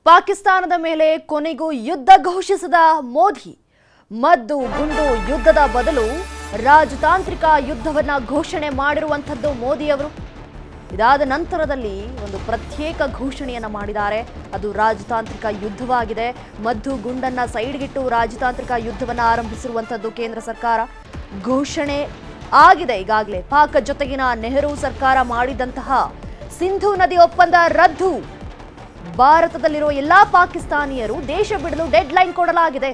ಪಾಕಿಸ್ತಾನದ ಮೇಲೆ ಕೊನೆಗೂ ಯುದ್ಧ ಘೋಷಿಸಿದ ಮೋದಿ ಮದ್ದು ಗುಂಡು ಯುದ್ಧದ ಬದಲು ರಾಜತಾಂತ್ರಿಕ ಯುದ್ಧವನ್ನ ಘೋಷಣೆ ಮಾಡಿರುವಂತದ್ದು ಮೋದಿ ಅವರು. ಇದಾದ ನಂತರದಲ್ಲಿ ಒಂದು ಪ್ರತ್ಯೇಕ ಘೋಷಣೆಯನ್ನ ಮಾಡಿದ್ದಾರೆ. ಅದು ರಾಜತಾಂತ್ರಿಕ ಯುದ್ಧವಾಗಿದೆ. ಮದ್ದು ಗುಂಡನ್ನ ಸೈಡ್ಗಿಟ್ಟು ರಾಜತಾಂತ್ರಿಕ ಯುದ್ಧವನ್ನ ಆರಂಭಿಸಿರುವಂತದ್ದು ಕೇಂದ್ರ ಸರ್ಕಾರ. ಘೋಷಣೆ ಆಗಿದೆ ಈಗಾಗಲೇ. ಪಾಕ್ ಜೊತೆಗಿನ ನೆಹರು ಸರ್ಕಾರ ಮಾಡಿದಂತಹ ಸಿಂಧು ನದಿ ಒಪ್ಪಂದ ರದ್ದು. ಭಾರತದಲ್ಲಿರುವ ಎಲ್ಲಾ ಪಾಕಿಸ್ತಾನಿಯರು ದೇಶ ಬಿಡಲು ಡೆಡ್ ಲೈನ್ ಕೊಡಲಾಗಿದೆ.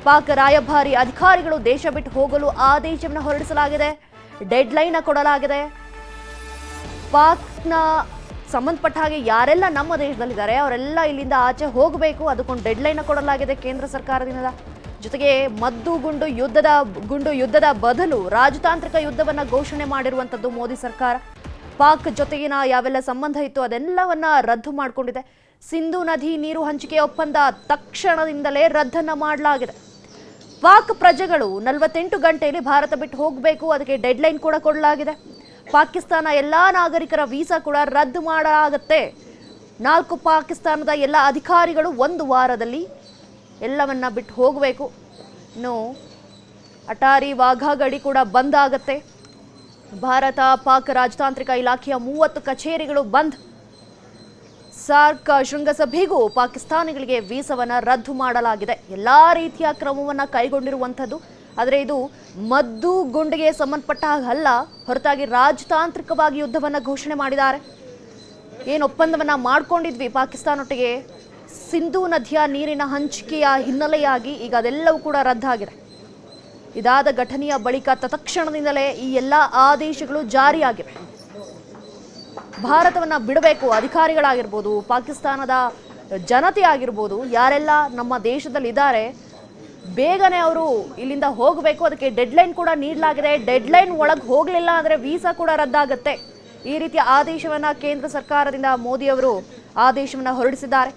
ಪಾಕ್ ರಾಯಭಾರಿ ಅಧಿಕಾರಿಗಳು ದೇಶ ಬಿಟ್ಟು ಹೋಗಲು ಆದೇಶವನ್ನು ಹೊರಡಿಸಲಾಗಿದೆ. ಡೆಡ್ ಲೈನ್ ಕೊಡಲಾಗಿದೆ. ಪಾಕ್ನ ಸಂಬಂಧಪಟ್ಟ ಹಾಗೆ ಯಾರೆಲ್ಲ ನಮ್ಮ ದೇಶದಲ್ಲಿದ್ದಾರೆ ಅವರೆಲ್ಲ ಇಲ್ಲಿಂದ ಆಚೆ ಹೋಗಬೇಕು. ಅದಕ್ಕೊಂದು ಡೆಡ್ ಲೈನ್ ಕೊಡಲಾಗಿದೆ ಕೇಂದ್ರ ಸರ್ಕಾರದಿಂದ. ಜೊತೆಗೆ ಮದ್ದು ಗುಂಡು ಯುದ್ಧದ ಬದಲು ರಾಜತಾಂತ್ರಿಕ ಯುದ್ಧವನ್ನ ಘೋಷಣೆ ಮಾಡಿರುವಂತದ್ದು ಮೋದಿ ಸರ್ಕಾರ. ಪಾಕ್ ಜೊತೆಗಿನ ಯಾವೆಲ್ಲ ಸಂಬಂಧ ಇತ್ತು ಅದೆಲ್ಲವನ್ನ ರದ್ದು ಮಾಡಿಕೊಂಡಿದೆ. ಸಿಂಧು ನದಿ ನೀರು ಹಂಚಿಕೆ ಒಪ್ಪಂದ ತಕ್ಷಣದಿಂದಲೇ ರದ್ದನ್ನ ಮಾಡಲಾಗಿದೆ. ಪಾಕ್ ಪ್ರಜೆಗಳು 48 ಗಂಟೆಯಲ್ಲಿ ಭಾರತ ಬಿಟ್ಟು ಹೋಗಬೇಕು. ಅದಕ್ಕೆ ಡೆಡ್ ಲೈನ್ ಕೂಡ ಕೊಡಲಾಗಿದೆ. ಪಾಕಿಸ್ತಾನ ಎಲ್ಲಾ ನಾಗರಿಕರ ವೀಸಾ ಕೂಡ ರದ್ದು ಮಾಡಲಾಗುತ್ತೆ. 4 ಪಾಕಿಸ್ತಾನದ ಎಲ್ಲ ಅಧಿಕಾರಿಗಳು 1 ವಾರದಲ್ಲಿ ಎಲ್ಲವನ್ನ ಬಿಟ್ಟು ಹೋಗಬೇಕು. ಇನ್ನು ಅಟಾರಿ ವಾಘಾ ಗಡಿ ಕೂಡ ಬಂದ್ ಆಗುತ್ತೆ. ಭಾರತ ಪಾಕ್ ರಾಜತಾಂತ್ರಿಕ ಇಲಾಖೆಯ 30 ಕಚೇರಿಗಳು ಬಂದ್. ಸಾರ್ಕ್ ಶೃಂಗಸಭೆಗೂ ಪಾಕಿಸ್ತಾನಿಗಳಿಗೆ ವೀಸಾವನ್ನ ರದ್ದು ಮಾಡಲಾಗಿದೆ. ಎಲ್ಲಾ ರೀತಿಯ ಕ್ರಮವನ್ನ ಕೈಗೊಂಡಿರುವಂಥದ್ದು. ಆದರೆ ಇದು ಮದ್ದು ಗುಂಡಿಗೆ ಸಂಬಂಧಪಟ್ಟ ಹಾಗಲ್ಲ, ಹೊರತಾಗಿ ರಾಜತಾಂತ್ರಿಕವಾಗಿ ಯುದ್ಧವನ್ನ ಘೋಷಣೆ ಮಾಡಿದ್ದಾರೆ. ಏನು ಒಪ್ಪಂದವನ್ನ ಮಾಡ್ಕೊಂಡಿದ್ವಿ ಪಾಕಿಸ್ತಾನೊಟ್ಟಿಗೆ ಸಿಂಧು ನದಿಯ ನೀರಿನ ಹಂಚಿಕೆಯ ಹಿನ್ನೆಲೆಯಾಗಿ ಈಗ ಅದೆಲ್ಲವೂ ಕೂಡ ರದ್ದಾಗಿದೆ. ಇದಾದ ಘಟನೆಯ ಬಳಿಕ ತತ್ಕ್ಷಣದಿಂದಲೇ ಈ ಎಲ್ಲ ಆದೇಶಗಳು ಜಾರಿಯಾಗಿವೆ. ಭಾರತವನ್ನ ಬಿಡಬೇಕು. ಅಧಿಕಾರಿಗಳಾಗಿರ್ಬೋದು, ಪಾಕಿಸ್ತಾನದ ಜನತೆ ಆಗಿರ್ಬೋದು, ಯಾರೆಲ್ಲ ನಮ್ಮ ದೇಶದಲ್ಲಿ ಇದ್ದಾರೆ ಬೇಗನೆ ಅವರು ಇಲ್ಲಿಂದ ಹೋಗಬೇಕು. ಅದಕ್ಕೆ ಡೆಡ್ ಲೈನ್ ಕೂಡ ನೀಡಲಾಗಿದೆ. ಡೆಡ್ ಲೈನ್ ಒಳಗೆ ಹೋಗಲಿಲ್ಲ ಅಂದರೆ ವೀಸಾ ಕೂಡ ರದ್ದಾಗುತ್ತೆ. ಈ ರೀತಿಯ ಆದೇಶವನ್ನ ಕೇಂದ್ರ ಸರ್ಕಾರದಿಂದ ಮೋದಿ ಅವರು ಆದೇಶವನ್ನ ಹೊರಡಿಸಿದ್ದಾರೆ.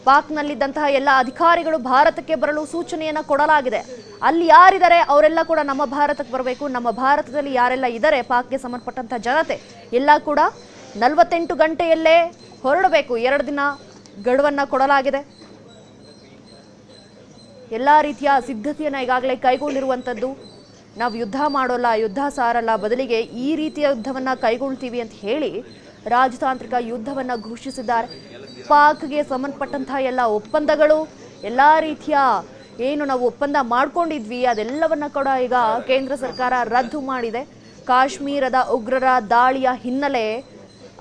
ಪಾಕ್ನಲ್ಲಿದ್ದಂತಹ ಎಲ್ಲ ಅಧಿಕಾರಿಗಳು ಭಾರತಕ್ಕೆ ಬರಲು ಸೂಚನೆಯನ್ನ ಕೊಡಲಾಗಿದೆ. ಅಲ್ಲಿ ಯಾರಿದ್ದಾರೆ ಅವರೆಲ್ಲ ಕೂಡ ನಮ್ಮ ಭಾರತಕ್ಕೆ ಬರಬೇಕು. ನಮ್ಮ ಭಾರತದಲ್ಲಿ ಯಾರೆಲ್ಲ ಇದ್ದಾರೆ ಪಾಕ್ಗೆ ಸಂಬಂಧಪಟ್ಟಂತಹ ಜನತೆ ಎಲ್ಲ ಕೂಡ 48 ಗಂಟೆಯಲ್ಲೇ ಹೊರಡಬೇಕು. 2 ದಿನ ಗಡುವನ್ನ ಕೊಡಲಾಗಿದೆ. ಎಲ್ಲ ರೀತಿಯ ಸಿದ್ಧತೆಯನ್ನ ಈಗಾಗಲೇ ಕೈಗೊಂಡಿರುವಂಥದ್ದು. ನಾವು ಯುದ್ಧ ಮಾಡೋಲ್ಲ, ಯುದ್ಧ ಸಾರಲ್ಲ, ಬದಲಿಗೆ ಈ ರೀತಿಯ ಯುದ್ಧವನ್ನ ಕೈಗೊಳ್ತೀವಿ ಅಂತ ಹೇಳಿ ರಾಜತಾಂತ್ರಿಕ ಯುದ್ಧವನ್ನ ಘೋಷಿಸಿದ್ದಾರೆ. ಪಾಕ್ಗೆ ಸಂಬಂಧಪಟ್ಟಂತಹ ಎಲ್ಲ ಒಪ್ಪಂದಗಳು, ಎಲ್ಲ ರೀತಿಯ ಏನು ನಾವು ಒಪ್ಪಂದ ಮಾಡ್ಕೊಂಡಿದ್ವಿ ಅದೆಲ್ಲವನ್ನ ಕೂಡ ಈಗ ಕೇಂದ್ರ ಸರ್ಕಾರ ರದ್ದು ಮಾಡಿದೆ. ಕಾಶ್ಮೀರದ ಉಗ್ರರ ದಾಳಿಯ ಹಿನ್ನೆಲೆ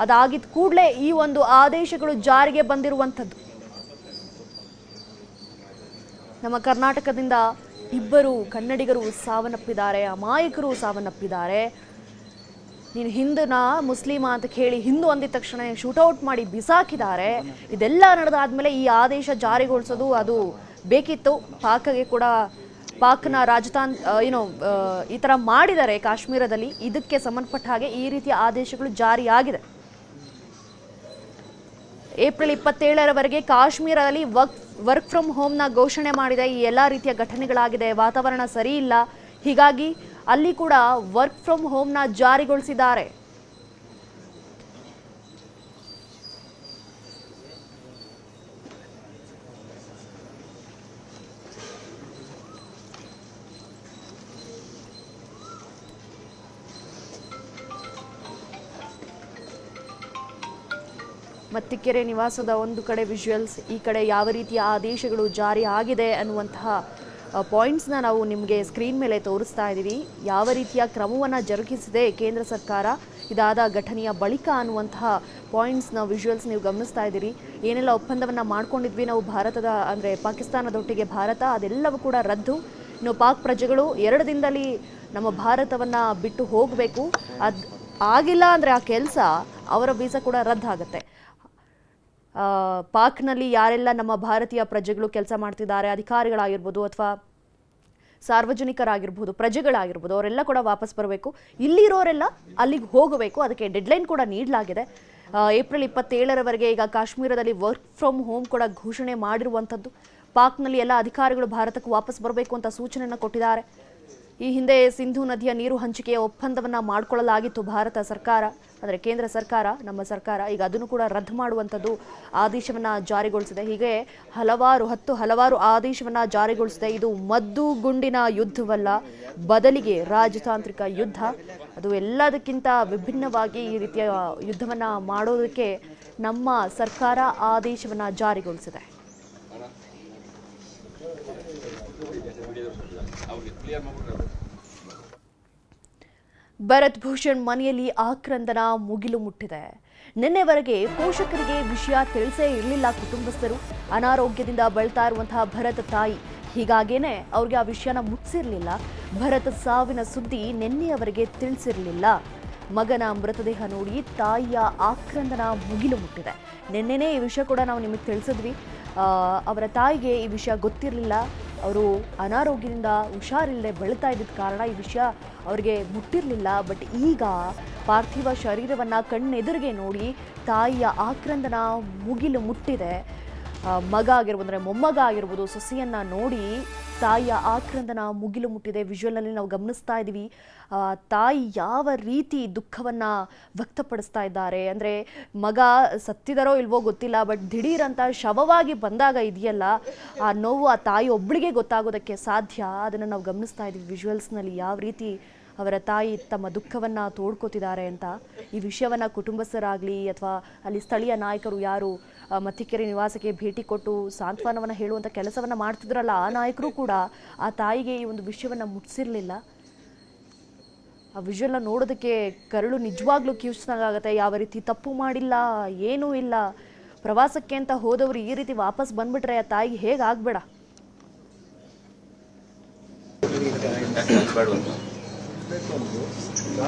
ಅದಾಗಿದ್ದ ಕೂಡಲೇ ಈ ಒಂದು ಆದೇಶಗಳು ಜಾರಿಗೆ ಬಂದಿರುವಂಥದ್ದು. ನಮ್ಮ ಕರ್ನಾಟಕದಿಂದ 2 ಕನ್ನಡಿಗರು ಸಾವನ್ನಪ್ಪಿದ್ದಾರೆ, ಅಮಾಯಕರು ಸಾವನ್ನಪ್ಪಿದ್ದಾರೆ. ನೀನು ಹಿಂದೂನಾ ಮುಸ್ಲಿಮಾ ಅಂತ ಕೇಳಿ ಹಿಂದೂ ಅಂದಿದ ತಕ್ಷಣ ಶೂಟೌಟ್ ಮಾಡಿ ಬಿಸಾಕಿದ್ದಾರೆ. ಇದೆಲ್ಲ ನಡೆದಾದ್ಮೇಲೆ ಈ ಆದೇಶ ಜಾರಿಗೊಳಿಸೋದು ಅದು ಬೇಕಿತ್ತು. ಪಾಕ್ಗೆ ಕೂಡ ಪಾಕ್ನ ಈ ಥರ ಮಾಡಿದ್ದಾರೆ ಕಾಶ್ಮೀರದಲ್ಲಿ. ಇದಕ್ಕೆ ಸಂಬಂಧಪಟ್ಟ ಹಾಗೆ ಈ ರೀತಿಯ ಆದೇಶಗಳು ಜಾರಿಯಾಗಿದೆ. ಏಪ್ರಿಲ್ 27ರವರೆಗೆ ಕಾಶ್ಮೀರದಲ್ಲಿ ವರ್ಕ್ ಫ್ರಮ್ ಹೋಮ್ನ ಘೋಷಣೆ ಮಾಡಿದೆ. ಈ ಎಲ್ಲ ರೀತಿಯ ಘಟನೆಗಳಾಗಿದೆ. ವಾತಾವರಣ ಸರಿ ಇಲ್ಲ, ಹೀಗಾಗಿ ಅಲ್ಲಿ ಕೂಡ ವರ್ಕ್ ಫ್ರಮ್ ಹೋಮ್ನ ಜಾರಿಗೊಳಿಸಿದ್ದಾರೆ. ಮತ್ತಿಕೆರೆ ನಿವಾಸದ ಒಂದು ಕಡೆ ವಿಜುವಲ್ಸ್, ಈ ಕಡೆ ಯಾವ ರೀತಿಯ ಆದೇಶಗಳು ಜಾರಿ ಆಗಿದೆ ಅನ್ನುವಂತಹ ಪಾಯಿಂಟ್ಸ್ನ ನಾವು ನಿಮಗೆ ಸ್ಕ್ರೀನ್ ಮೇಲೆ ತೋರಿಸ್ತಾ ಇದ್ದೀವಿ. ಯಾವ ರೀತಿಯ ಕ್ರಮವನ್ನು ಜರುಗಿಸಿದೆ ಕೇಂದ್ರ ಸರ್ಕಾರ ಇದಾದ ಘಟನೆಯ ಬಳಿಕ ಅನ್ನುವಂತಹ ಪಾಯಿಂಟ್ಸ್ನ ವಿಜುವಲ್ಸ್ ನೀವು ಗಮನಿಸ್ತಾ ಇದ್ದೀರಿ. ಏನೆಲ್ಲ ಒಪ್ಪಂದವನ್ನು ಮಾಡ್ಕೊಂಡಿದ್ವಿ ನಾವು ಭಾರತದ ಅಂದರೆ ಪಾಕಿಸ್ತಾನದೊಟ್ಟಿಗೆ ಭಾರತ, ಅದೆಲ್ಲವೂ ಕೂಡ ರದ್ದು. ಇನ್ನು ಪಾಕ್ ಪ್ರಜೆಗಳು 2 ದಿನದಲ್ಲಿ ನಮ್ಮ ಭಾರತವನ್ನು ಬಿಟ್ಟು ಹೋಗಬೇಕು. ಅದು ಆಗಿಲ್ಲ ಅಂದರೆ ಆ ಕೆಲಸ ಅವರ ವೀಸಾ ಕೂಡ ರದ್ದಾಗುತ್ತೆ. ಪಾಕ್ನಲ್ಲಿ ಯಾರೆಲ್ಲ ನಮ್ಮ ಭಾರತೀಯ ಪ್ರಜೆಗಳು ಕೆಲಸ ಮಾಡ್ತಿದ್ದಾರೆ, ಅಧಿಕಾರಿಗಳಾಗಿರ್ಬೋದು ಅಥವಾ ಸಾರ್ವಜನಿಕರಾಗಿರ್ಬೋದು, ಪ್ರಜೆಗಳಾಗಿರ್ಬೋದು, ಅವರೆಲ್ಲ ಕೂಡ ವಾಪಸ್ ಬರಬೇಕು. ಇಲ್ಲಿರೋರೆಲ್ಲ ಅಲ್ಲಿಗೆ ಹೋಗಬೇಕು. ಅದಕ್ಕೆ ಡೆಡ್ಲೈನ್ ಕೂಡ ನೀಡಲಾಗಿದೆ. ಏಪ್ರಿಲ್ 27ರವರೆಗೆ ಈಗ ಕಾಶ್ಮೀರದಲ್ಲಿ ವರ್ಕ್ ಫ್ರಮ್ ಹೋಮ್ ಕೂಡ ಘೋಷಣೆ ಮಾಡಿರುವಂಥದ್ದು. ಪಾಕ್ನಲ್ಲಿ ಎಲ್ಲ ಅಧಿಕಾರಿಗಳು ಭಾರತಕ್ಕೆ ವಾಪಸ್ ಬರಬೇಕು ಅಂತ ಸೂಚನೆಯನ್ನು ಕೊಟ್ಟಿದ್ದಾರೆ. ಈ ಹಿಂದೆ ಸಿಂಧು ನದಿಯ ನೀರು ಹಂಚಿಕೆಯ ಒಪ್ಪಂದವನ್ನು ಮಾಡಿಕೊಳ್ಳಲಾಗಿತ್ತು ಭಾರತ ಸರ್ಕಾರ. ಅಂದರೆ ಕೇಂದ್ರ ಸರ್ಕಾರ, ನಮ್ಮ ಸರ್ಕಾರ ಈಗ ಅದನ್ನು ಕೂಡ ರದ್ದು ಮಾಡುವಂಥದ್ದು ಆದೇಶವನ್ನು ಜಾರಿಗೊಳಿಸಿದೆ. ಹೀಗೆ ಹಲವಾರು ಆದೇಶವನ್ನು ಜಾರಿಗೊಳಿಸಿದೆ. ಇದು ಮದ್ದು ಗುಂಡಿನ ಯುದ್ಧವಲ್ಲ, ಬದಲಿಗೆ ರಾಜತಾಂತ್ರಿಕ ಯುದ್ಧ. ಅದು ಎಲ್ಲದಕ್ಕಿಂತ ವಿಭಿನ್ನವಾಗಿ ಈ ರೀತಿಯ ಯುದ್ಧವನ್ನು ಮಾಡೋದಕ್ಕೆ ನಮ್ಮ ಸರ್ಕಾರ ಆದೇಶವನ್ನು ಜಾರಿಗೊಳಿಸಿದೆ. ಭರತ್ ಭೂಷಣ್ ಮನೆಯಲ್ಲಿ ಆಕ್ರಂದನ ಮುಗಿಲು ಮುಟ್ಟಿದೆ. ನಿನ್ನೆವರೆಗೆ ಪೋಷಕರಿಗೆ ವಿಷಯ ತಿಳಿಸೇ ಇರಲಿಲ್ಲ ಕುಟುಂಬಸ್ಥರು. ಅನಾರೋಗ್ಯದಿಂದ ಬಳಲ್ತಾ ಇರುವಂತಹ ಭರತ್ ತಾಯಿ, ಹೀಗಾಗೇನೆ ಅವ್ರಿಗೆ ಆ ವಿಷಯನ ಮುಟ್ಟಿಸಿರ್ಲಿಲ್ಲ. ಭರತ್ ಸಾವಿನ ಸುದ್ದಿ ನಿನ್ನೆಯವರೆಗೆ ತಿಳಿಸಿರಲಿಲ್ಲ. ಮಗನ ಮೃತದೇಹ ನೋಡಿ ತಾಯಿಯ ಆಕ್ರಂದನ ಮುಗಿಲು ಮುಟ್ಟಿದೆ. ನಿನ್ನೆನೇ ಈ ವಿಷಯ ಕೂಡ ನಾವು ನಿಮಗೆ ತಿಳಿಸಿದ್ವಿ. ಅವರ ತಾಯಿಗೆ ಈ ವಿಷಯ ಗೊತ್ತಿರಲಿಲ್ಲ. ಅವರು ಅನಾರೋಗ್ಯದಿಂದ ಹುಷಾರಿಲ್ಲದೆ ಬೆಳೀತಾ ಇದ್ದಿದ್ದ ಕಾರಣ ಈ ವಿಷಯ ಅವರಿಗೆ ಮುಟ್ಟಿರಲಿಲ್ಲ. ಬಟ್ ಈಗ ಪಾರ್ಥಿವ ಶರೀರವನ್ನು ಕಣ್ಣೆದುರಿಗೆ ನೋಡಿ ತಾಯಿಯ ಆಕ್ರಂದನ ಮುಗಿಲು ಮುಟ್ಟಿದೆ. ಮಗ ಆಗಿರ್ಬೋದು, ಅಂದರೆ ಮೊಮ್ಮಗ ಆಗಿರ್ಬೋದು, ಸೊಸೆಯನ್ನು ನೋಡಿ ತಾಯಿಯ ಆಕ್ರಂದನ ಮುಗಿಲು ಮುಟ್ಟಿದೆ. ವಿಜುವಲ್ನಲ್ಲಿ ನಾವು ಗಮನಿಸ್ತಾ ಇದ್ದೀವಿ ತಾಯಿ ಯಾವ ರೀತಿ ದುಃಖವನ್ನು ವ್ಯಕ್ತಪಡಿಸ್ತಾ ಇದ್ದಾರೆ. ಅಂದರೆ ಮಗ ಸತ್ತಿದಾರೋ ಇಲ್ವೋ ಗೊತ್ತಿಲ್ಲ, ಬಟ್ ದಿಢೀರಂತ ಶವವಾಗಿ ಬಂದಾಗ ಇದೆಯಲ್ಲ ಆ ನೋವು ಆ ತಾಯಿ ಒಬ್ಬಳಿಗೆ ಗೊತ್ತಾಗೋದಕ್ಕೆ ಸಾಧ್ಯ. ಅದನ್ನು ನಾವು ಗಮನಿಸ್ತಾ ಇದ್ದೀವಿ ವಿಜುವಲ್ಸ್ನಲ್ಲಿ ಯಾವ ರೀತಿ ಅವರ ತಾಯಿ ತಮ್ಮ ದುಃಖವನ್ನು ತೋಡ್ಕೋತಿದ್ದಾರೆ ಅಂತ. ಈ ವಿಷಯವನ್ನು ಕುಟುಂಬಸ್ಥರಾಗಲಿ ಅಥವಾ ಅಲ್ಲಿ ಸ್ಥಳೀಯ ನಾಯಕರು ಯಾರು ಮತ್ತಿಕೆರೆ ನಿವಾಸಕ್ಕೆ ಭೇಟಿ ಕೊಟ್ಟು ಸಾಂತ್ವನವನ್ನು ಹೇಳುವಂಥ ಕೆಲಸವನ್ನು ಮಾಡ್ತಿದ್ರಲ್ಲ, ಆ ನಾಯಕರು ಕೂಡ ಆ ತಾಯಿಗೆ ಈ ಒಂದು ವಿಷಯವನ್ನು ಮುಟ್ಟಿಸಿರಲಿಲ್ಲ. ಆ ವಿಷಯನ ನೋಡೋದಕ್ಕೆ ಕರಳು ನಿಜವಾಗ್ಲೂ ಕಿವುಚ್ನಾಗುತ್ತೆ. ಯಾವ ರೀತಿ ತಪ್ಪು ಮಾಡಿಲ್ಲ, ಏನೂ ಇಲ್ಲ. ಪ್ರವಾಸಕ್ಕೆ ಅಂತ ಹೋದವರು ಈ ರೀತಿ ವಾಪಸ್ ಬಂದ್ಬಿಟ್ರೆ ಆ ತಾಯಿಗೆ ಹೇಗಾಗಬೇಡ.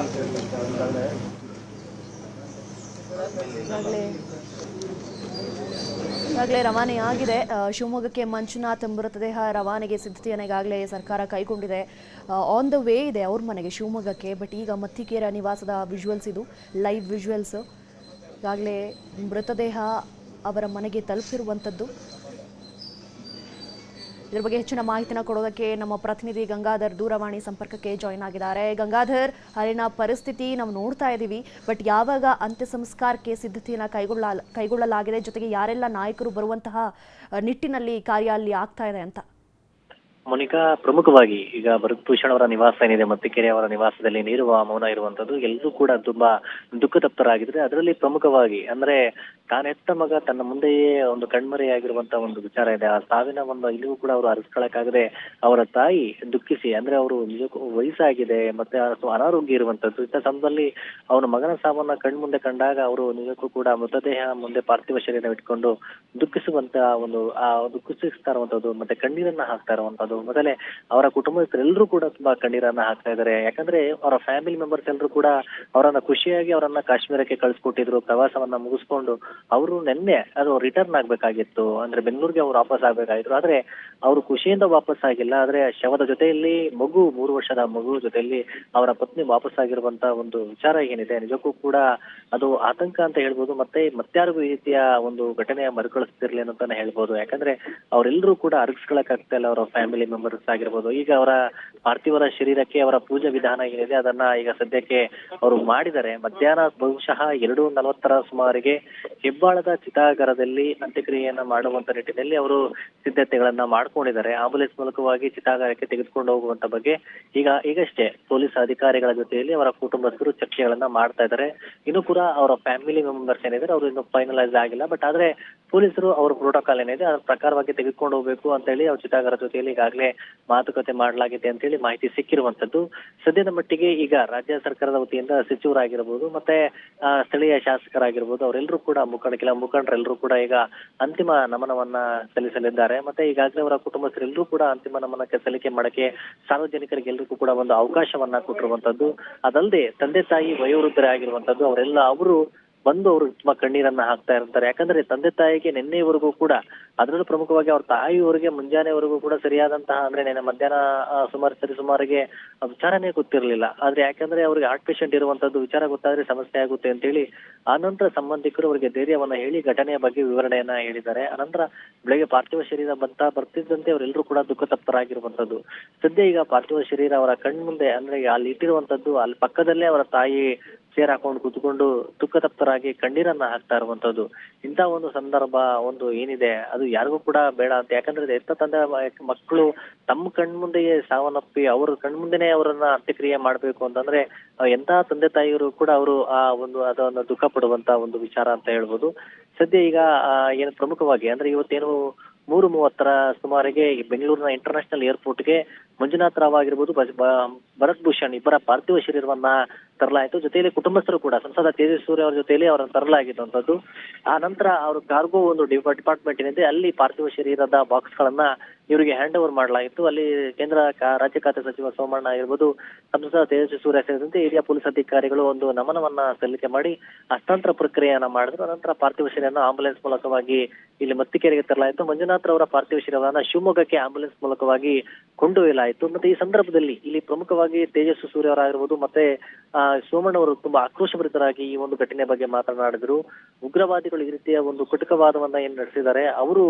ಈಗಾಗಲೇ ರವಾನೆ ಆಗಿದೆ. ಶಿವಮೊಗ್ಗಕ್ಕೆ ಮಂಜುನಾಥ್ ಮೃತದೇಹ ರವಾನೆಗೆ ಸಿದ್ಧತೆಯನ್ನು ಈಗಾಗಲೇ ಸರ್ಕಾರ ಕೈಗೊಂಡಿದೆ. ಆನ್ ದ ವೇ ಇದೆ ಅವ್ರ ಮನೆಗೆ ಶಿವಮೊಗ್ಗಕ್ಕೆ. ಬಟ್ ಈಗ ಮತ್ತಿಕೆರೆ ನಿವಾಸದ ವಿಜುವಲ್ಸ್, ಇದು ಲೈವ್ ವಿಜುವಲ್ಸ್. ಈಗಾಗಲೇ ಮೃತದೇಹ ಅವರ ಮನೆಗೆ ತಲುಪಿರುವಂಥದ್ದು. ಇದರ ಬಗ್ಗೆ ಹೆಚ್ಚಿನ ಮಾಹಿತಿನ ಕೊಡೋದಕ್ಕೆ ನಮ್ಮ ಪ್ರತಿನಿಧಿ ಗಂಗಾಧರ್ ದೂರವಾಣಿ ಸಂಪರ್ಕಕ್ಕೆ ಜಾಯಿನ್ ಆಗಿದ್ದಾರೆ. ಗಂಗಾಧರ್, ಅಲ್ಲಿನ ಪರಿಸ್ಥಿತಿ ನಾವು ನೋಡ್ತಾ ಇದ್ದೀವಿ, ಬಟ್ ಯಾವಾಗ ಅಂತ್ಯ ಸಂಸ್ಕಾರಕ್ಕೆ ಸಿದ್ಧತೆಯನ್ನು ಕೈಗೊಳ್ಳಲಾಗಿದೆ, ಜೊತೆಗೆ ಯಾರೆಲ್ಲ ನಾಯಕರು ಬರುವಂತಹ ನಿಟ್ಟಿನಲ್ಲಿ ಕಾರ್ಯ ಅಲ್ಲಿ ಆಗ್ತಾ ಇದೆ ಅಂತ? ಮೊನಿಕಾ, ಪ್ರಮುಖವಾಗಿ ಈಗ ಭರತ್ ಭೂಷಣ್ ಅವರ ನಿವಾಸ ಏನಿದೆ ಮತ್ತಿಕೆರೆ ಅವರ ನಿವಾಸದಲ್ಲಿ ನೀರುವ ಮೌನ ಇರುವಂತದ್ದು ಎಲ್ಲರೂ ಕೂಡ ತುಂಬಾ ದುಃಖತಪ್ತರಾಗಿದ್ರೆ. ಅದರಲ್ಲಿ ಪ್ರಮುಖವಾಗಿ ಅಂದ್ರೆ ತಾನೆತ್ತ ಮಗ ತನ್ನ ಮುಂದೆಯೇ ಒಂದು ಕಣ್ಮರೆಯಾಗಿರುವಂತಹ ಒಂದು ವಿಚಾರ ಇದೆ. ಆ ಸಾವಿನ ಒಂದು ಇಲ್ಲಿಗೂ ಕೂಡ ಅವರು ಅರಿಸ್ಕೊಳಕ್ಕಾಗದೆ ಅವರ ತಾಯಿ ದುಃಖಿಸಿ, ಅಂದ್ರೆ ಅವರು ನಿಜಕ್ಕೂ ವಯಸ್ಸಾಗಿದೆ ಮತ್ತೆ ಅನಾರೋಗ್ಯ ಇರುವಂತದ್ದು. ಇಂಥ ಸಮಯದಲ್ಲಿ ಅವನ ಮಗನ ಸಾವನ್ನ ಕಣ್ಮುಂದೆ ಕಂಡಾಗ ಅವರು ನಿಜಕ್ಕೂ ಕೂಡ ಮೃತದೇಹ ಮುಂದೆ ಪಾರ್ಥಿವ ಶರೀರ ಇಟ್ಕೊಂಡು ದುಃಖಿಸುವಂತ ಒಂದು ದುಃಖಿಸ್ತಾ ಇರುವಂತದ್ದು ಮತ್ತೆ ಕಣ್ಣೀರನ್ನ ಹಾಕ್ತಾ ಇರುವಂತದ್ದು. ಮೊದಲೇ ಅವರ ಕುಟುಂಬಸ್ಥರೆಲ್ಲರೂ ಕೂಡ ತುಂಬಾ ಕಣ್ಣೀರನ್ನ ಹಾಕ್ತಾ ಇದ್ದಾರೆ. ಯಾಕಂದ್ರೆ ಅವರ ಫ್ಯಾಮಿಲಿ ಮೆಂಬರ್ಸ್ ಎಲ್ಲರೂ ಕೂಡ ಅವರನ್ನ ಖುಷಿಯಾಗಿ ಅವರನ್ನ ಕಾಶ್ಮೀರಕ್ಕೆ ಕಳಿಸ್ಕೊಟ್ಟಿದ್ರು. ಪ್ರವಾಸವನ್ನ ಮುಗಿಸ್ಕೊಂಡು ಅವರು ನಿನ್ನೆ ಅದು ರಿಟರ್ನ್ ಆಗ್ಬೇಕಾಗಿತ್ತು, ಅಂದ್ರೆ ಬೆಂಗಳೂರಿಗೆ ಅವ್ರು ವಾಪಸ್ ಆಗ್ಬೇಕಾಗಿದ್ರು. ಆದ್ರೆ ಅವರು ಖುಷಿಯಿಂದ ವಾಪಸ್ ಆಗಿಲ್ಲ. ಆದ್ರೆ ಶವದ ಜೊತೆಯಲ್ಲಿ ಮಗು, 3 ವರ್ಷದ ಮಗು ಜೊತೆಯಲ್ಲಿ ಅವರ ಪತ್ನಿ ವಾಪಸ್ ಆಗಿರುವಂತ ಒಂದು ವಿಚಾರ ಏನಿದೆ ನಿಜಕ್ಕೂ ಕೂಡ ಅದು ಆತಂಕ ಅಂತ ಹೇಳ್ಬೋದು. ಮತ್ತಾರಿಗೂ ಈ ರೀತಿಯ ಒಂದು ಘಟನೆಯ ಮರುಕಳಿಸ್ತಿರ್ಲಿ ಅಂತಾನೆ ಹೇಳ್ಬೋದು. ಯಾಕಂದ್ರೆ ಅವರೆಲ್ಲರೂ ಕೂಡ ಅರಗಿಸ್ಕೊಳಕ್ ಆಗ್ತಾ ಇಲ್ಲ ಅವರ ಫ್ಯಾಮಿಲಿ ಮೆಂಬರ್ಸ್ ಆಗಿರ್ಬೋದು. ಈಗ ಅವರ ಪಾರ್ಥಿವರ ಶರೀರಕ್ಕೆ ಅವರ ಪೂಜಾ ವಿಧಾನ ಏನಿದೆ ಅದನ್ನ ಈಗ ಸದ್ಯಕ್ಕೆ ಅವರು ಮಾಡಿದ್ದಾರೆ. ಮಧ್ಯಾಹ್ನ ಬಹುಶಃ 2:40 ಸುಮಾರಿಗೆ ಹೆಬ್ಬಾಳದ ಚಿತಾಗಾರದಲ್ಲಿ ಅಂತ್ಯಕ್ರಿಯೆಯನ್ನ ಮಾಡುವಂತ ನಿಟ್ಟಿನಲ್ಲಿ ಅವರು ಸಿದ್ಧತೆಗಳನ್ನ ಮಾಡ್ಕೊಂಡಿದ್ದಾರೆ. ಆಂಬುಲೆನ್ಸ್ ಮೂಲಕವಾಗಿ ಚಿತಾಗಾರಕ್ಕೆ ತೆಗೆದುಕೊಂಡು ಹೋಗುವಂತ ಬಗ್ಗೆ ಈಗಷ್ಟೇ ಪೊಲೀಸ್ ಅಧಿಕಾರಿಗಳ ಜೊತೆಯಲ್ಲಿ ಅವರ ಕುಟುಂಬಸ್ಥರು ಚರ್ಚೆಗಳನ್ನ ಮಾಡ್ತಾ ಇದ್ದಾರೆ. ಇನ್ನು ಕೂಡ ಅವರ ಫ್ಯಾಮಿಲಿ ಮೆಂಬರ್ಸ್ ಏನಿದ್ದಾರೆ ಅವರು ಇನ್ನು ಫೈನಲೈಸ್ ಆಗಿಲ್ಲ. ಬಟ್ ಆದ್ರೆ ಪೊಲೀಸರು ಅವರ ಪ್ರೋಟೋಕಾಲ್ ಏನಿದೆ ಅದ್ರ ಪ್ರಕಾರವಾಗಿ ತೆಗೆದುಕೊಂಡು ಹೋಗ್ಬೇಕು ಅಂತ ಹೇಳಿ ಅವ್ರ ಚಿತಾಗಾರ ಜೊತೆಯಲ್ಲಿ ಈಗಾಗಲೇ ಮಾತುಕತೆ ಮಾಡಲಾಗಿದೆ ಅಂತ ಹೇಳಿ ಮಾಹಿತಿ ಸಿಕ್ಕಿರುವಂತದ್ದು. ಸದ್ಯದ ಮಟ್ಟಿಗೆ ಈಗ ರಾಜ್ಯ ಸರ್ಕಾರದ ವತಿಯಿಂದ ಸಚಿವರಾಗಿರ್ಬೋದು ಮತ್ತೆ ಸ್ಥಳೀಯ ಶಾಸಕರಾಗಿರ್ಬೋದು ಅವರೆಲ್ಲರೂ ಕೂಡ ಕೆಲ ಮುಖಂಡರೆಲ್ಲರೂ ಕೂಡ ಈಗ ಅಂತಿಮ ನಮನವನ್ನ ಸಲ್ಲಿಸಲಿದ್ದಾರೆ. ಮತ್ತೆ ಈಗಾಗಲೇ ಅವರ ಕುಟುಂಬಸ್ಥರೆಲ್ಲರೂ ಕೂಡ ಅಂತಿಮ ನಮನಕ್ಕೆ ಸಲ್ಲಿಕೆ ಮಾಡಕ್ಕೆ ಸಾರ್ವಜನಿಕರಿಗೆ ಎಲ್ರಿಗೂ ಕೂಡ ಒಂದು ಅವಕಾಶವನ್ನ ಕೊಟ್ಟಿರುವಂತದ್ದು. ಅದಲ್ಲದೆ ತಂದೆ ತಾಯಿ ವಯೋವೃದ್ಧರಾಗಿರುವಂತದ್ದು ಅವರು ಬಂದು ಅವರು ತುಂಬಾ ಕಣ್ಣೀರನ್ನ ಹಾಕ್ತಾ ಇರ್ತಾರೆ. ಯಾಕಂದ್ರೆ ತಂದೆ ತಾಯಿಗೆ ನಿನ್ನೆವರೆಗೂ ಕೂಡ, ಅದರಲ್ಲೂ ಪ್ರಮುಖವಾಗಿ ಅವ್ರ ತಾಯಿಯವರಿಗೆ ಮುಂಜಾನೆವರೆಗೂ ಕೂಡ ಸರಿಯಾದಂತಹ ಅಂದ್ರೆ ನೆನ್ನೆ ಮಧ್ಯಾಹ್ನ ಸುಮಾರಿಗೆ ವಿಚಾರನೇ ಗೊತ್ತಿರಲಿಲ್ಲ. ಆದ್ರೆ ಯಾಕಂದ್ರೆ ಅವ್ರಿಗೆ ಹಾರ್ಟ್ ಪೇಷಂಟ್ ಇರುವಂತದ್ದು ವಿಚಾರ ಗೊತ್ತಾದ್ರೆ ಸಮಸ್ಯೆ ಆಗುತ್ತೆ ಅಂತ ಹೇಳಿ ಆನಂತರ ಸಂಬಂಧಿಕರು ಅವರಿಗೆ ಧೈರ್ಯವನ್ನ ಹೇಳಿ ಘಟನೆಯ ಬಗ್ಗೆ ವಿವರಣೆಯನ್ನ ಹೇಳಿದ್ದಾರೆ. ಅನಂತರ ಬೆಳಗ್ಗೆ ಪಾರ್ಥಿವ ಶರೀರ ಬರ್ತಿದ್ದಂತೆ ಅವರೆಲ್ಲರೂ ಕೂಡ ದುಃಖತಪ್ತರಾಗಿರುವಂತದ್ದು. ಸದ್ಯ ಈಗ ಪಾರ್ಥಿವ ಶರೀರ ಅವರ ಕಣ್ಮುಂದೆ ಅಂದ್ರೆ ಅಲ್ಲಿ ಇಟ್ಟಿರುವಂತದ್ದು, ಅಲ್ಲಿ ಪಕ್ಕದಲ್ಲೇ ಅವರ ತಾಯಿ ಚೇರ್ ಹಾಕೊಂಡು ಕೂತ್ಕೊಂಡು ದುಃಖತಪ್ತರಾಗಿ ಕಣ್ಣೀರನ್ನ ಹಾಕ್ತಾ ಇರುವಂತದ್ದು. ಇಂಥ ಒಂದು ಸಂದರ್ಭ ಒಂದು ಏನಿದೆ ಅದು ಯಾರಿಗೂ ಕೂಡ ಬೇಡ ಅಂತ. ಯಾಕಂದ್ರೆ ಎತ್ತ ತಂದೆ ಮಕ್ಕಳು ತಮ್ಮ ಕಣ್ಮುಂದೆಯೇ ಸಾವನ್ನಪ್ಪಿ ಅವ್ರ ಕಣ್ಮುಂದೆನೆ ಅವರನ್ನ ಅಂತ್ಯಕ್ರಿಯೆ ಮಾಡ್ಬೇಕು ಅಂತಂದ್ರೆ ಎಂತ ತಂದೆ ತಾಯಿಯವರು ಕೂಡ ಅವರು ಅದನ್ನ ದುಃಖ ಪಡುವಂತ ಒಂದು ವಿಚಾರ ಅಂತ ಹೇಳ್ಬೋದು. ಸದ್ಯ ಈಗ ಏನು ಪ್ರಮುಖವಾಗಿ ಅಂದ್ರೆ ಇವತ್ತೇನು 3:30 ಸುಮಾರಿಗೆ ಬೆಂಗಳೂರಿನ ಇಂಟರ್ನ್ಯಾಷನಲ್ ಏರ್ಪೋರ್ಟ್ಗೆ ಮಂಜುನಾಥ್ ರಾವ್ ಆಗಿರ್ಬೋದು, ಭರತ್ ಭೂಷಣ್ ಇಬ್ಬರ ಪಾರ್ಥಿವ ಶರೀರವನ್ನ ತರಲಾಯಿತು. ಜೊತೆಯಲ್ಲಿ ಕುಟುಂಬಸ್ಥರು ಕೂಡ ಸಂಸದ ತೇಜಸ್ವಿ ಸೂರ್ಯ ಅವರ ಜೊತೆಯಲ್ಲಿ ಅವರನ್ನು ತರಲಾಗಿದ್ದಂಥದ್ದು. ಆ ನಂತರ ಅವರು ಕಾರ್ಗೋ ಒಂದು ಡಿಪಾರ್ಟ್ಮೆಂಟ್ ಏನಿದೆ ಅಲ್ಲಿ ಪಾರ್ಥಿವ ಶರೀರದ ಬಾಕ್ಸ್ ಗಳನ್ನ ಇವರಿಗೆ ಹ್ಯಾಂಡ್ ಓವರ್ ಮಾಡಲಾಗಿತ್ತು. ಅಲ್ಲಿ ಕೇಂದ್ರ ರಾಜ್ಯ ಖಾತೆ ಸಚಿವ ಸೋಮಣ್ಣ ಆಗಿರ್ಬೋದು, ಸಂಸದ ತೇಜಸ್ವಿ ಸೂರ್ಯ ಸೇರಿದಂತೆ ಹಿರಿಯ ಪೊಲೀಸ್ ಅಧಿಕಾರಿಗಳು ಒಂದು ನಮನವನ್ನ ಸಲ್ಲಿಕೆ ಮಾಡಿ ಹಸ್ತಾಂತರ ಪ್ರಕ್ರಿಯೆಯನ್ನ ಮಾಡಿದ್ರು. ನಂತರ ಪಾರ್ಥಿವ ಶರೀರನ ಆಂಬುಲೆನ್ಸ್ ಮೂಲಕವಾಗಿ ಇಲ್ಲಿ ಮತ್ತಿಕೆರೆಗೆ ತರಲಾಯಿತು. ಮಂಜುನಾಥ್ ಅವರ ಪಾರ್ಥಿವ ಶರೀರವನ್ನ ಶಿವಮೊಗ್ಗಕ್ಕೆ ಆಂಬುಲೆನ್ಸ್ ಮೂಲಕವಾಗಿ ಕೊಂಡೊಯ್ಯಲಾಯಿತು. ಮತ್ತೆ ಈ ಸಂದರ್ಭದಲ್ಲಿ ಇಲ್ಲಿ ಪ್ರಮುಖವಾಗಿ ತೇಜಸ್ವಿ ಸೂರ್ಯ ಅವರಾಗಿರ್ಬೋದು ಮತ್ತೆ ಸೋಮಣ್ಣ ಅವರು ತುಂಬಾ ಆಕ್ರೋಶಭರಿತರಾಗಿ ಈ ಒಂದು ಘಟನೆ ಬಗ್ಗೆ ಮಾತನಾಡಿದ್ರು. ಉಗ್ರವಾದಿಗಳು ಈ ರೀತಿಯ ಒಂದು ಕುಟುಕವಾದವನ್ನ ಏನ್ ನಡೆಸಿದ್ದಾರೆ ಅವರು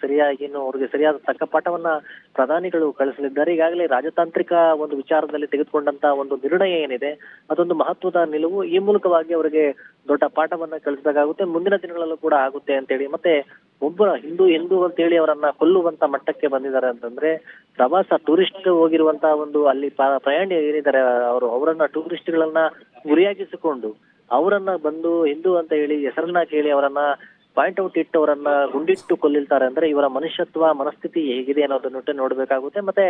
ಸರಿಯಾಗಿ ಅವ್ರಿಗೆ ಸರಿಯಾದ ತಕ್ಕ ಪಾಠವನ್ನ ಪ್ರಧಾನಿಗಳು ಕಳಿಸಲಿದ್ದಾರೆ. ಈಗಾಗಲೇ ರಾಜತಾಂತ್ರಿಕ ಒಂದು ವಿಚಾರದಲ್ಲಿ ತೆಗೆದುಕೊಂಡಂತ ಒಂದು ನಿರ್ಣಯ ಏನಿದೆ ಅದೊಂದು ಮಹತ್ವದ ನಿಲುವು. ಈ ಮೂಲಕವಾಗಿ ಅವರಿಗೆ ದೊಡ್ಡ ಪಾಠವನ್ನ ಕಳಿಸಬೇಕಾಗುತ್ತೆ, ಮುಂದಿನ ದಿನಗಳಲ್ಲೂ ಕೂಡ ಆಗುತ್ತೆ ಅಂತೇಳಿ. ಮತ್ತೆ ಒಬ್ಬ ಹಿಂದೂ ಅಂತ ಹೇಳಿ ಅವರನ್ನ ಕೊಲ್ಲುವಂತ ಮಟ್ಟಕ್ಕೆ ಬಂದಿದ್ದಾರೆ ಅಂತಂದ್ರೆ ಪ್ರವಾಸ ಟೂರಿಸ್ಟ್ ಹೋಗಿರುವಂತ ಒಂದು ಅಲ್ಲಿ ಪ್ರಯಾಣಿ ಏನಿದ್ದಾರೆ ಅವರನ್ನ ಟೂರಿಸ್ಟ್ ಗಳನ್ನ ಗುರಿಯಾಗಿಸಿಕೊಂಡು ಅವರನ್ನ ಬಂದು ಹಿಂದೂ ಅಂತ ಹೇಳಿ ಹೆಸರನ್ನ ಕೇಳಿ ಅವರನ್ನ ಪಾಯಿಂಟ್ ಔಟ್ ಇಟ್ಟು ಅವರನ್ನ ಗುಂಡಿಟ್ಟು ಕೊಲ್ಲಿರ್ತಾರೆ ಅಂದ್ರೆ ಇವರ ಮನುಷ್ಯತ್ವ ಮನಸ್ಥಿತಿ ಹೇಗಿದೆ ಅನ್ನೋದನ್ನ ನೋಡ್ಬೇಕಾಗುತ್ತೆ. ಮತ್ತೆ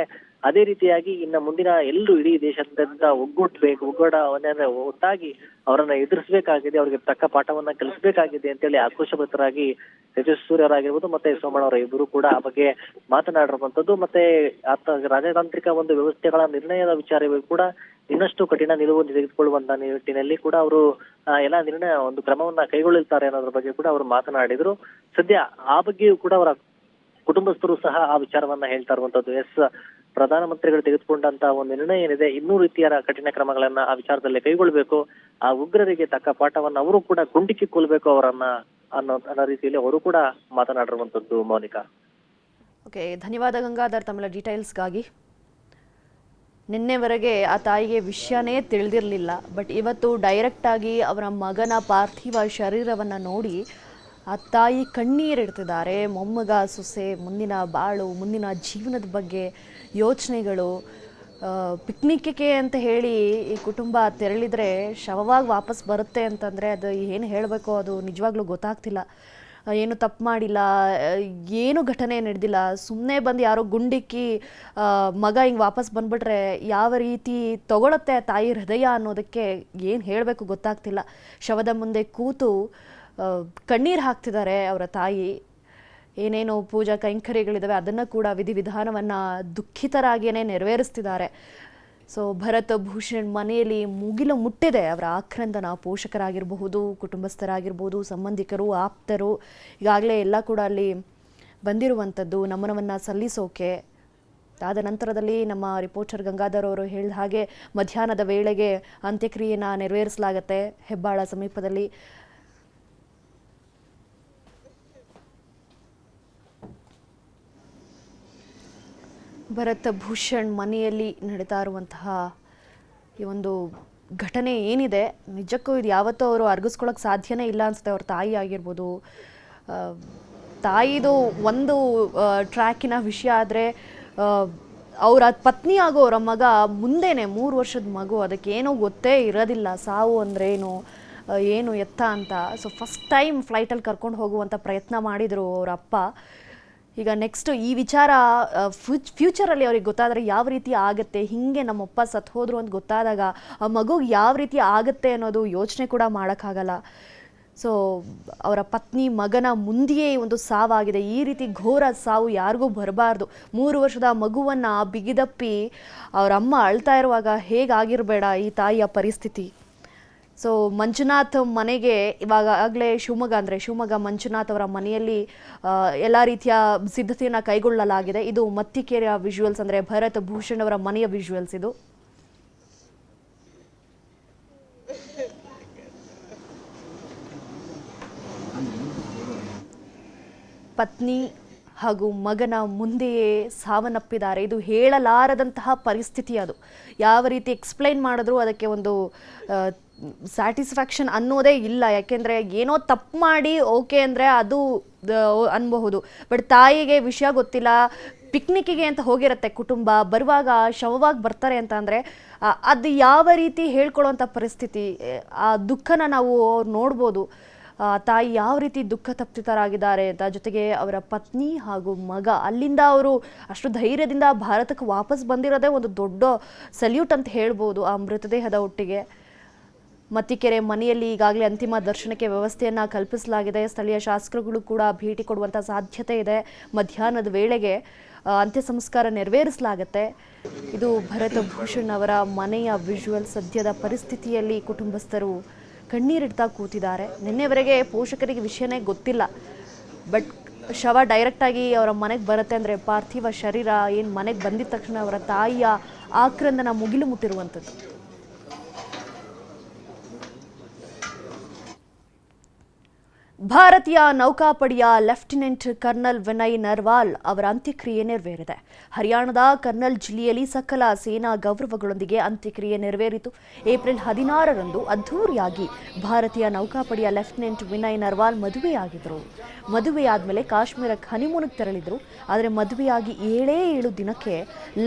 ಅದೇ ರೀತಿಯಾಗಿ ಇನ್ನ ಮುಂದಿನ ಎಲ್ಲರೂ ಇಡೀ ದೇಶದಿಂದ ಒಟ್ಟಾಗಿ ಅವರನ್ನ ಎದುರಿಸಬೇಕಾಗಿದೆ, ಅವ್ರಿಗೆ ತಕ್ಕ ಪಾಠವನ್ನ ಕಲಿಸಬೇಕಾಗಿದೆ ಅಂತೇಳಿ ಆಕ್ರೋಶಭರಿತರಾಗಿ ತೇಜಸ್ವಿ ಸೂರ್ಯ ಅವರಾಗಿರ್ಬೋದು ಮತ್ತೆ ಸೋಮಣ್ಣ ಅವರ ಇಬ್ಬರು ಕೂಡ ಆ ಬಗ್ಗೆ ಮಾತನಾಡಿರುವಂತದ್ದು. ಮತ್ತೆ ರಾಜತಾಂತ್ರಿಕ ಒಂದು ವ್ಯವಸ್ಥೆಗಳ ನಿರ್ಣಯದ ವಿಚಾರವೂ ಕೂಡ ಇನ್ನಷ್ಟು ಕಠಿಣ ನಿಲುವು ತೆಗೆದುಕೊಳ್ಳುವಂತ ನಿಟ್ಟಿನಲ್ಲಿ ಕೂಡ ಅವರು ಎಲ್ಲಾ ನಿರ್ಣಯ ಒಂದು ಕ್ರಮವನ್ನ ಕೈಗೊಳ್ಳುತ್ತಾರೆ ಅನ್ನೋದ್ರ ಬಗ್ಗೆ ಕೂಡ ಅವರು ಮಾತನಾಡಿದ್ರು. ಸದ್ಯ ಆ ಬಗ್ಗೆಯೂ ಕೂಡ ಅವರ ಕುಟುಂಬಸ್ಥರು ಸಹ ಆ ವಿಚಾರವನ್ನ ಹೇಳ್ತಾ ಇರುವಂತದ್ದು. ಪ್ರಧಾನಮಂತ್ರಿಗಳು ತೆಗೆದುಕೊಂಡಂತ ಒಂದು ನಿರ್ಣಯ ಏನಿದೆ ಇನ್ನೂ ರೀತಿಯ ಕಠಿಣ ಕ್ರಮಗಳನ್ನ ಆ ವಿಚಾರದಲ್ಲಿ ಕೈಗೊಳ್ಬೇಕು, ಆ ಉಗ್ರರಿಗೆ ತಕ್ಕ ಪಾಠವನ್ನ ಅವರು ಕೂಡ ಗುಂಡಿಕ್ಕಿಕೊಳ್ಬೇಕು ಅವರನ್ನ ಅನ್ನೋ ರೀತಿಯಲ್ಲಿ ಅವರು ಕೂಡ ಮಾತನಾಡಿರುವಂತದ್ದು. ಮೌನಿಕಾ. ಓಕೆ, ಧನ್ಯವಾದ ಗಂಗಾಧರ್ ತಮ್ಮೆಲ್ಲ ಡೀಟೇಲ್ಸ್ಗಾಗಿ. ನಿನ್ನೆವರೆಗೆ ಆ ತಾಯಿಗೆ ವಿಷಯನೇ ತಿಳಿದಿರಲಿಲ್ಲ, ಬಟ್ ಇವತ್ತು ಡೈರೆಕ್ಟಾಗಿ ಅವರ ಮಗನ ಪಾರ್ಥಿವ ಶರೀರವನ್ನು ನೋಡಿ ಆ ತಾಯಿ ಕಣ್ಣೀರಿಡ್ತಿದ್ದಾರೆ. ಮೊಮ್ಮಗ ಸೊಸೆ ಮುಂದಿನ ಬಾಳು ಮುಂದಿನ ಜೀವನದ ಬಗ್ಗೆ ಯೋಚನೆಗಳು. ಪಿಕ್ನಿಕ್ಗೆ ಅಂತ ಹೇಳಿ ಈ ಕುಟುಂಬ ತೆರಳಿದರೆ ಶವವಾಗಿ ವಾಪಸ್ ಬರುತ್ತೆ ಅಂತಂದರೆ ಅದು ಏನು ಹೇಳಬೇಕು, ಅದು ನಿಜವಾಗ್ಲೂ ಗೊತ್ತಾಗ್ತಿಲ್ಲ. ಏನು ತಪ್ಪು ಮಾಡಿಲ್ಲ, ಏನು ಘಟನೆ ನಡೆದಿಲ್ಲ, ಸುಮ್ಮನೆ ಬಂದು ಯಾರೋ ಗುಂಡಿಕ್ಕಿ ಮಗ ಹಿಂಗೆ ವಾಪಸ್ ಬಂದ್ಬಿಟ್ರೆ ಯಾವ ರೀತಿ ತಗೊಳುತ್ತೆ ತಾಯಿ ಹೃದಯ ಅನ್ನೋದಕ್ಕೆ ಏನು ಹೇಳಬೇಕು ಗೊತ್ತಾಗ್ತಿಲ್ಲ. ಶವದ ಮುಂದೆ ಕೂತು ಕಣ್ಣೀರು ಹಾಕ್ತಿದ್ದಾರೆ ಅವರ ತಾಯಿ. ಏನೇನು ಪೂಜಾ ಕೈಂಕರ್ಯಗಳಿದ್ದಾವೆ ಅದನ್ನು ಕೂಡ ವಿಧಿವಿಧಾನವನ್ನು ದುಃಖಿತರಾಗಿಯೇ ನೆರವೇರಿಸ್ತಿದ್ದಾರೆ. ಸೊ ಭರತ್ ಭೂಷಣ್ ಮನೆಯಲ್ಲಿ ಮುಗಿಲು ಮುಟ್ಟಿದೆ ಅವರ ಆಕ್ರಂದನ. ಪೋಷಕರಾಗಿರಬಹುದು, ಕುಟುಂಬಸ್ಥರಾಗಿರ್ಬೋದು, ಸಂಬಂಧಿಕರು, ಆಪ್ತರು ಈಗಾಗಲೇ ಎಲ್ಲ ಕೂಡ ಅಲ್ಲಿ ಬಂದಿರುವಂಥದ್ದು ನಮನವನ್ನು ಸಲ್ಲಿಸೋಕೆ. ಆದ ನಂತರದಲ್ಲಿ ನಮ್ಮ ರಿಪೋರ್ಟರ್ ಗಂಗಾಧರ್ ಅವರು ಹೇಳಿದ ಹಾಗೆ ಮಧ್ಯಾಹ್ನದ ವೇಳೆಗೆ ಅಂತ್ಯಕ್ರಿಯೆಯನ್ನು ನೆರವೇರಿಸಲಾಗುತ್ತೆ ಹೆಬ್ಬಾಳ ಸಮೀಪದಲ್ಲಿ. ಭರತ್ ಭೂಷಣ್ ಮನೆಯಲ್ಲಿ ನಡೀತಾ ಇರುವಂತಹ ಈ ಒಂದು ಘಟನೆ ಏನಿದೆ ನಿಜಕ್ಕೂ ಇದು ಯಾವತ್ತೂ ಅವರು ಅರ್ಗಿಸ್ಕೊಳ್ಳೋಕೆ ಸಾಧ್ಯನೇ ಇಲ್ಲ ಅನಿಸುತ್ತೆ. ಅವ್ರ ತಾಯಿ ಆಗಿರ್ಬೋದು, ತಾಯಿದು ಒಂದು ಟ್ರ್ಯಾಕಿನ ವಿಷಯ ಆದರೆ ಅವರ ಪತ್ನಿ ಆಗೋ ಅವರ ಮಗ ಮುಂದೆನೇ 3 ವರ್ಷದ ಮಗು, ಅದಕ್ಕೇನೂ ಗೊತ್ತೇ ಇರೋದಿಲ್ಲ ಸಾವು ಅಂದ್ರೇನು ಏನು ಎತ್ತ ಅಂತ. ಸೊ ಫಸ್ಟ್ ಟೈಮ್ ಫ್ಲೈಟಲ್ಲಿ ಕರ್ಕೊಂಡು ಹೋಗುವಂಥ ಪ್ರಯತ್ನ ಮಾಡಿದರು ಅವರ ಅಪ್ಪ. ಈಗ ನೆಕ್ಸ್ಟ್ ಈ ವಿಚಾರ ಫ್ಯೂಚರಲ್ಲಿ ಅವ್ರಿಗೆ ಗೊತ್ತಾದರೆ ಯಾವ ರೀತಿ ಆಗುತ್ತೆ, ಹೀಗೆ ನಮ್ಮಪ್ಪ ಸತ್ತು ಹೋದ್ರು ಅಂತ ಗೊತ್ತಾದಾಗ ಆ ಮಗುಗೆ ಯಾವ ರೀತಿ ಆಗುತ್ತೆ ಅನ್ನೋದು ಯೋಚನೆ ಕೂಡ ಮಾಡೋಕ್ಕಾಗಲ್ಲ. ಸೊ ಅವರ ಪತ್ನಿ ಮಗನ ಮುಂದೆಯೇ ಒಂದು ಸಾವಾಗಿದೆ. ಈ ರೀತಿ ಘೋರ ಸಾವು ಯಾರಿಗೂ ಬರಬಾರ್ದು. 3 ವರ್ಷದ ಮಗುವನ್ನು ಬಿಗಿದಪ್ಪಿ ಅವರ ಅಮ್ಮ ಅಳ್ತಾ ಇರುವಾಗ ಹೇಗಾಗಿರಬೇಡ ಈ ತಾಯಿಯ ಪರಿಸ್ಥಿತಿ. ಸೊ ಮಂಜುನಾಥ್ ಮನೆಗೆ ಇವಾಗಲೇ ಶಿವಮೊಗ್ಗ ಮಂಜುನಾಥ್ ಅವರ ಮನೆಯಲ್ಲಿ ಎಲ್ಲ ರೀತಿಯ ಸಿದ್ಧತೆಯನ್ನು ಕೈಗೊಳ್ಳಲಾಗಿದೆ. ಇದು ಮತ್ತಿಕೆರೆಯ ವಿಜುವಲ್ಸ್, ಅಂದರೆ ಭರತ್ ಭೂಷಣ್ ಅವರ ಮನೆಯ ವಿಜುವಲ್ಸ್ ಇದು. ಪತ್ನಿ ಹಾಗೂ ಮಗನ ಮುಂದೆಯೇ ಸಾವನ್ನಪ್ಪಿದ್ದಾರೆ. ಇದು ಹೇಳಲಾರದಂತಹ ಪರಿಸ್ಥಿತಿ. ಅದು ಯಾವ ರೀತಿ ಎಕ್ಸ್ಪ್ಲೈನ್ ಮಾಡಿದ್ರು ಅದಕ್ಕೆ ಒಂದು ಸ್ಯಾಟಿಸ್ಫ್ಯಾಕ್ಷನ್ ಅನ್ನೋದೇ ಇಲ್ಲ. ಯಾಕೆಂದರೆ ಏನೋ ತಪ್ಪು ಮಾಡಿ ಓಕೆ ಅಂದರೆ ಅದು ಅನ್ಬಹುದು. ಬಟ್ ತಾಯಿಗೆ ವಿಷಯ ಗೊತ್ತಿಲ್ಲ, ಪಿಕ್ನಿಕ್ಕಿಗೆ ಅಂತ ಹೋಗಿರುತ್ತೆ ಕುಟುಂಬ, ಬರುವಾಗ ಶವವಾಗಿ ಬರ್ತಾರೆ ಅಂತ ಅಂದರೆ ಅದು ಯಾವ ರೀತಿ ಹೇಳ್ಕೊಳ್ಳೋಂಥ ಪರಿಸ್ಥಿತಿ, ಆ ದುಃಖನ ನಾವು ನೋಡ್ಬೋದು. ತಾಯಿ ಯಾವ ರೀತಿ ದುಃಖ ತಪ್ಪಿತರಾಗಿದ್ದಾರೆ ಅಂತ. ಜೊತೆಗೆ ಅವರ ಪತ್ನಿ ಹಾಗೂ ಮಗ, ಅಲ್ಲಿಂದ ಅವರು ಅಷ್ಟು ಧೈರ್ಯದಿಂದ ಭಾರತಕ್ಕೆ ವಾಪಸ್ ಬಂದಿರೋದೇ ಒಂದು ದೊಡ್ಡ ಸಲ್ಯೂಟ್ ಅಂತ ಹೇಳ್ಬೋದು ಆ ಮೃತದೇಹದ ಒಟ್ಟಿಗೆ. ಮತ್ತಿಕೆರೆ ಮನೆಯಲ್ಲಿ ಈಗಾಗಲೇ ಅಂತಿಮ ದರ್ಶನಕ್ಕೆ ವ್ಯವಸ್ಥೆಯನ್ನು ಕಲ್ಪಿಸಲಾಗಿದೆ. ಸ್ಥಳೀಯ ಶಾಸಕರುಗಳು ಕೂಡ ಭೇಟಿ ಕೊಡುವಂಥ ಸಾಧ್ಯತೆ ಇದೆ. ಮಧ್ಯಾಹ್ನದ ವೇಳೆಗೆ ಅಂತ್ಯ ಸಂಸ್ಕಾರ ನೆರವೇರಿಸಲಾಗುತ್ತೆ. ಇದು ಭರತ್ ಭೂಷಣ್ ಅವರ ಮನೆಯ ವಿಜುವಲ್. ಸದ್ಯದ ಪರಿಸ್ಥಿತಿಯಲ್ಲಿ ಕುಟುಂಬಸ್ಥರು ಕಣ್ಣೀರಿಡ್ತಾ ಕೂತಿದ್ದಾರೆ. ನಿನ್ನೆವರೆಗೆ ಪೋಷಕರಿಗೆ ವಿಷಯನೇ ಗೊತ್ತಿಲ್ಲ. ಬಟ್ ಶವ ಡೈರೆಕ್ಟಾಗಿ ಅವರ ಮನೆಗೆ ಬರುತ್ತೆ ಅಂದರೆ, ಪಾರ್ಥಿವ ಶರೀರ ಏನು ಮನೆಗೆ ಬಂದಿದ ತಕ್ಷಣ ಅವರ ತಾಯಿಯ ಆಕ್ರಂದನ ಮುಗಿಲು ಮುಟ್ಟಿರುವಂಥದ್ದು. ಭಾರತೀಯ ನೌಕಾಪಡೆಯ ಲೆಫ್ಟಿನೆಂಟ್ ಕರ್ನಲ್ ವಿನಯ್ ನರ್ವಾಲ್ ಅವರ ಅಂತ್ಯಕ್ರಿಯೆ ನೆರವೇರಿದೆ. ಹರಿಯಾಣದ ಕರ್ನಲ್ ಜಿಲ್ಲೆಯಲ್ಲಿ ಸಕಲ ಸೇನಾ ಗೌರವಗಳೊಂದಿಗೆ ಅಂತ್ಯಕ್ರಿಯೆ ನೆರವೇರಿತು. ಏಪ್ರಿಲ್ 16ರಂದು ಅದ್ಧೂರಿಯಾಗಿ ಭಾರತೀಯ ನೌಕಾಪಡೆಯ ಲೆಫ್ಟಿನೆಂಟ್ ವಿನಯ್ ನರ್ವಾಲ್ ಮದುವೆಯಾಗಿದ್ದರು. ಮದುವೆಯಾದ್ಮೇಲೆ ಕಾಶ್ಮೀರಕ್ಕೆ ಹನಿಮೂನ್ಗೆ ತೆರಳಿದ್ರು. ಆದರೆ ಮದುವೆಯಾಗಿ 7 ದಿನಕ್ಕೆ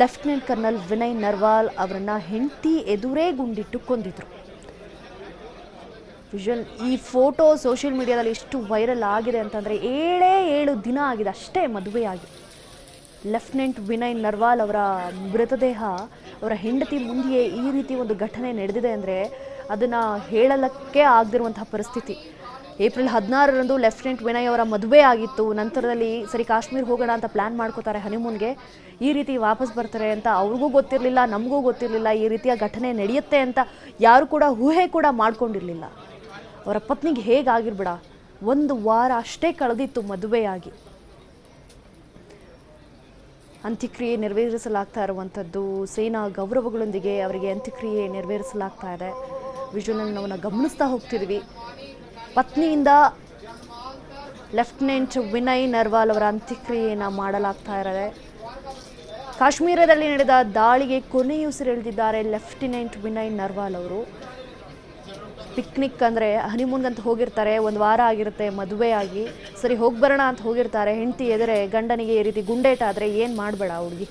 ಲೆಫ್ಟಿನೆಂಟ್ ಕರ್ನಲ್ ವಿನಯ್ ನರ್ವಾಲ್ ಅವರನ್ನ ಹೆಂಡತಿ ಎದುರೇ ಗುಂಡಿಟ್ಟು ಕೊಂದಿದ್ರು. ವಿಜುವಲ್ ಈ ಫೋಟೋ ಸೋಷಿಯಲ್ ಮೀಡಿಯಾದಲ್ಲಿ ಎಷ್ಟು ವೈರಲ್ ಆಗಿದೆ ಅಂತಂದರೆ, 7 ದಿನ ಆಗಿದೆ ಅಷ್ಟೇ ಮದುವೆಯಾಗಿ. ಲೆಫ್ಟಿನೆಂಟ್ ವಿನಯ್ ನರ್ವಾಲ್ ಅವರ ಮೃತದೇಹ ಅವರ ಹೆಂಡತಿ ಮುಂದೆಯೇ ಈ ರೀತಿ ಒಂದು ಘಟನೆ ನಡೆದಿದೆ ಅಂದರೆ ಅದನ್ನು ಹೇಳಲಕ್ಕೆ ಆಗದಿರುವಂತಹ ಪರಿಸ್ಥಿತಿ. ಏಪ್ರಿಲ್ 16ರಂದು ಲೆಫ್ಟಿನೆಂಟ್ ವಿನಯ್ ಅವರ ಮದುವೆ ಆಗಿತ್ತು. ನಂತರದಲ್ಲಿ ಸರಿ ಕಾಶ್ಮೀರ ಹೋಗೋಣ ಅಂತ ಪ್ಲ್ಯಾನ್ ಮಾಡ್ಕೋತಾರೆ ಹನಿಮೂನ್ಗೆ. ಈ ರೀತಿ ವಾಪಸ್ ಬರ್ತಾರೆ ಅಂತ ಅವ್ರಿಗೂ ಗೊತ್ತಿರಲಿಲ್ಲ, ನಮಗೂ ಗೊತ್ತಿರಲಿಲ್ಲ. ಈ ರೀತಿಯ ಘಟನೆ ನಡೆಯುತ್ತೆ ಅಂತ ಯಾರು ಕೂಡ ಊಹೆ ಕೂಡ ಮಾಡ್ಕೊಂಡಿರಲಿಲ್ಲ. ಅವರ ಪತ್ನಿಗೆ ಹೇಗಾಗಿರ್ಬೇಡ, 1 ವಾರ ಅಷ್ಟೇ ಕಳೆದಿತ್ತು ಮದುವೆಯಾಗಿ. ಅಂತ್ಯಕ್ರಿಯೆ ನೆರವೇರಿಸಲಾಗ್ತಾ ಇರುವಂಥದ್ದು ಸೇನಾ ಗೌರವಗಳೊಂದಿಗೆ ಅವರಿಗೆ ಅಂತ್ಯಕ್ರಿಯೆ ನೆರವೇರಿಸಲಾಗ್ತಾ ಇದೆ. ವಿಜುವಲ್ ನಾವು ಗಮನಿಸ್ತಾ ಹೋಗ್ತಿದ್ವಿ. ಪತ್ನಿಯಿಂದ ಲೆಫ್ಟಿನೆಂಟ್ ವಿನಯ್ ನರ್ವಾಲ್ ಅವರ ಅಂತ್ಯಕ್ರಿಯೆಯನ್ನು ಮಾಡಲಾಗ್ತಾ ಇರೋದೆ. ಕಾಶ್ಮೀರದಲ್ಲಿ ನಡೆದ ದಾಳಿಗೆ ಕೊನೆಯುಸಿರೆಳೆದಿದ್ದಾರೆ ಲೆಫ್ಟಿನೆಂಟ್ ವಿನಯ್ ನರ್ವಾಲ್ ಅವರು. ಪಿಕ್ನಿಕ್ ಅಂದರೆ ಹನಿಮೂನ್ಗಂತ ಹೋಗಿರ್ತಾರೆ, 1 ವಾರ ಆಗಿರುತ್ತೆ ಮದುವೆಯಾಗಿ. ಸರಿ ಹೋಗಿ ಬರೋಣ ಅಂತ ಹೋಗಿರ್ತಾರೆ. ಹೆಂಡತಿ ಎದುರೇ ಗಂಡನಿಗೆ ಈ ರೀತಿ ಗುಂಡೇಟಾದರೆ ಏನು ಮಾಡಬೇಡ ಹುಡುಗಿ.